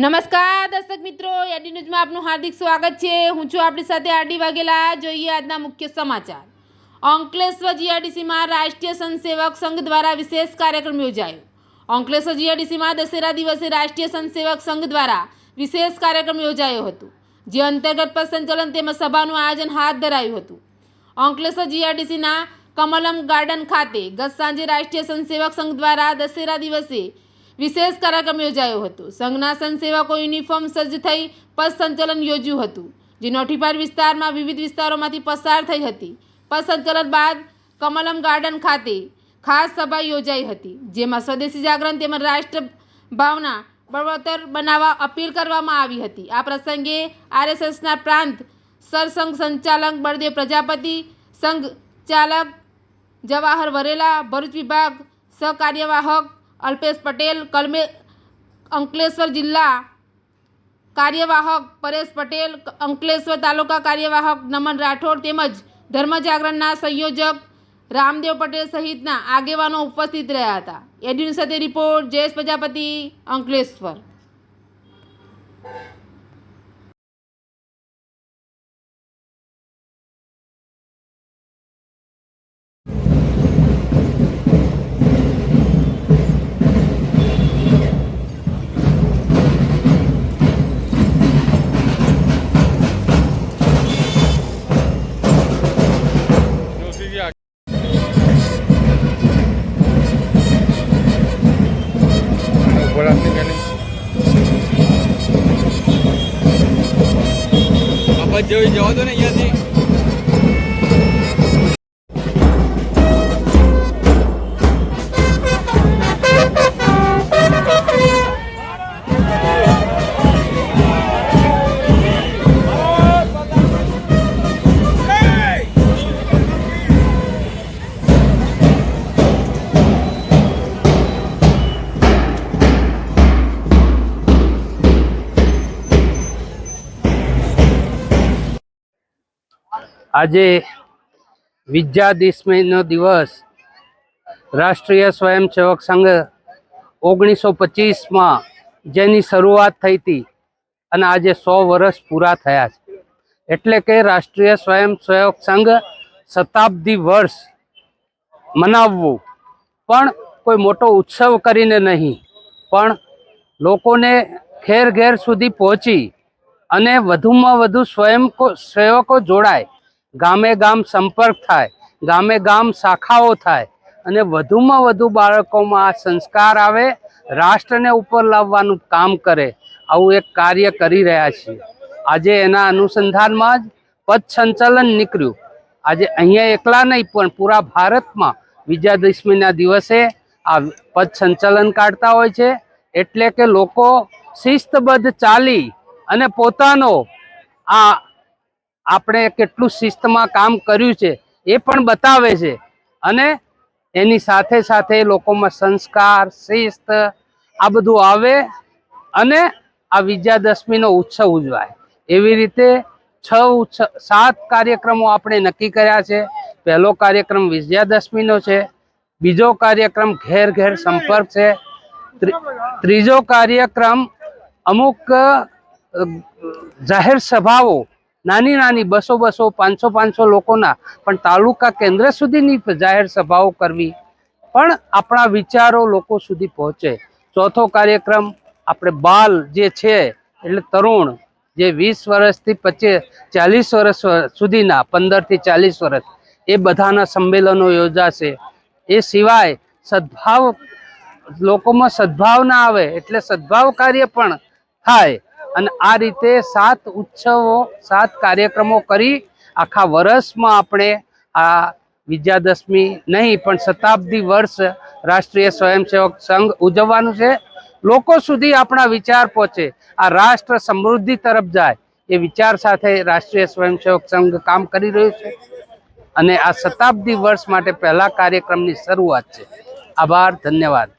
નમસ્કાર દર્શક મિત્રો, એડી ન્યૂઝમાં આપનું હાર્દિક સ્વાગત છે। હું છું આપણી સાથે આરડી વાઘેલા। જોઈએ આજના મુખ્ય સમાચાર। અંકલેશ્વર જીઆઈડીસીમાં રાષ્ટ્રીય સંઘસેવક સંઘ દ્વારા વિશેષ કાર્યક્રમ યોજાયો। અંકલેશ્વર જીઆઈડીસીમાં દશેરા દિવસે રાષ્ટ્રીય સંઘસેવક સંઘ દ્વારા વિશેષ કાર્યક્રમ યોજાયો હતો, જે અંતર્ગત પથ સંચલન તેમજ સભાનું આયોજન હાથ ધરાયું હતું। અંકલેશ્વર જીઆઈડીસીના કમલમ ગાર્ડન ખાતે ગત સાંજે રાષ્ટ્રીય સંઘસેવક સંઘ દ્વારા દશેરા દિવસે વિશેષ કાર્યક્રમ યોજાયો હતો। સંઘના સંઘસેવકો યુનિફોર્મ સજ્જ થઈ પથ સંચલન યોજ્યું હતું, જે નોટિફાઈડ વિસ્તારમાં વિવિધ વિસ્તારોમાંથી પસાર થઈ હતી। પથ સંચલન બાદ કમલમ ગાર્ડન ખાતે ખાસ સભા યોજાઈ હતી, જેમાં સ્વદેશી જાગરણ તેમજ રાષ્ટ્ર ભાવના બળવત્તર બનાવવા અપીલ કરવામાં આવી હતી। આ પ્રસંગે આરએસએસના પ્રાંત સરસંઘ સંચાલક બળદેવ પ્રજાપતિ, સંઘ ચાલક જવાહર વરેલા, ભરૂચ વિભાગ સહકાર્યવાહક અલ્પેશ પટેલ, અંકલેશ્વર જિલ્લા કાર્યવાહક પરેશ પટેલ, અંકલેશ્વર તાલુકા કાર્યવાહક નમન રાઠોડ તેમજ ધર્મ જાગરણના સંયોજક રામદેવ પટેલ સહિતના આગેવાનો ઉપસ્થિત રહ્યા હતા। એડી સાથે રિપોર્ટ જયેશ પ્રજાપતિ, અંકલેશ્વર। જવા દો ને અહીંયાથી। આજે વિજયાદશમીનો દિવસ રાષ્ટ્રીય સ્વયંસેવક સંઘ 1925માં જેની શરૂઆત થઈ હતી અને આજે 100 વર્ષ પૂરા થયા છે, એટલે કે રાષ્ટ્રીય સ્વયંસેવક સંઘ શતાબ્દી વર્ષ મનાવવું પણ કોઈ મોટો ઉત્સવ કરીને નહીં, પણ લોકોને ઘેર ઘેર સુધી પહોંચી અને વધુમાં વધુ સ્વયંસેવકો જોડાય, ગામે ગામ સંપર્ક થાય, ગામે ગામ શાખાઓ થાય અને વધુમાં વધુ બાળકોમાં આ સંસ્કાર આવે, રાષ્ટ્રને ઉપર લાવવાનું કામ કરે, આવું એક કાર્ય કરી રહ્યા છીએ। આજે એના અનુસંધાનમાં જ પથ સંચલન નીકળ્યું। આજે અહીંયા એકલા નહીં પણ પૂરા ભારતમાં વિજયાદશમીના દિવસે આ પથ સંચલન કાઢતા હોય છે, એટલે કે લોકો શિસ્તબદ્ધ ચાલી અને પોતાનો આ આપણે કેટલું શિસ્તમાં કામ કર્યું છે એ પણ બતાવે છે અને એની સાથે સાથે લોકોમાં સંસ્કાર, શિસ્ત આ બધું આવે અને આ વિજયાદશમીનો ઉત્સવ ઉજવાય। એવી રીતે 7 કાર્યક્રમો આપણે નક્કી કર્યા છે। પહેલો કાર્યક્રમ વિજયાદશમીનો છે, બીજો કાર્યક્રમ ઘેર ઘેર સંપર્ક છે, ત્રીજો કાર્યક્રમ અમુક જાહેર સભાઓ નાની નાની 200 500 લોકોના પણ તાલુકા કેન્દ્ર સુધીની જાહેર સભાઓ કરવી, પણ આપણા વિચારો લોકો સુધી પહોંચે। ચોથો કાર્યક્રમ આપણે બાલ જે છે એટલે તરુણ જે 20 વર્ષથી 40 વર્ષ સુધીના 15 થી 40 વર્ષ એ બધાના સંમેલનો યોજાશે। એ સિવાય સદભાવ લોકોમાં સદભાવના આવે એટલે સદભાવ કાર્ય પણ થાય અને આ રીતે 7 ઉત્સવો 7 કાર્યક્રમો કરી આખા વર્ષમાં આપણે આ વિજયાદશમી નહીં પણ શતાબ્દી વર્ષ રાષ્ટ્રીય સ્વયંસેવક સંઘ ઉજવવાનું છે। લોકો સુધી આપણા વિચાર પહોંચે, આ રાષ્ટ્ર સમૃદ્ધિ તરફ જાય એ વિચાર સાથે રાષ્ટ્રીય સ્વયંસેવક સંઘ કામ કરી રહ્યું છે અને આ શતાબ્દી વર્ષ માટે પહેલા કાર્યક્રમની શરૂઆત છે। આભાર, ધન્યવાદ।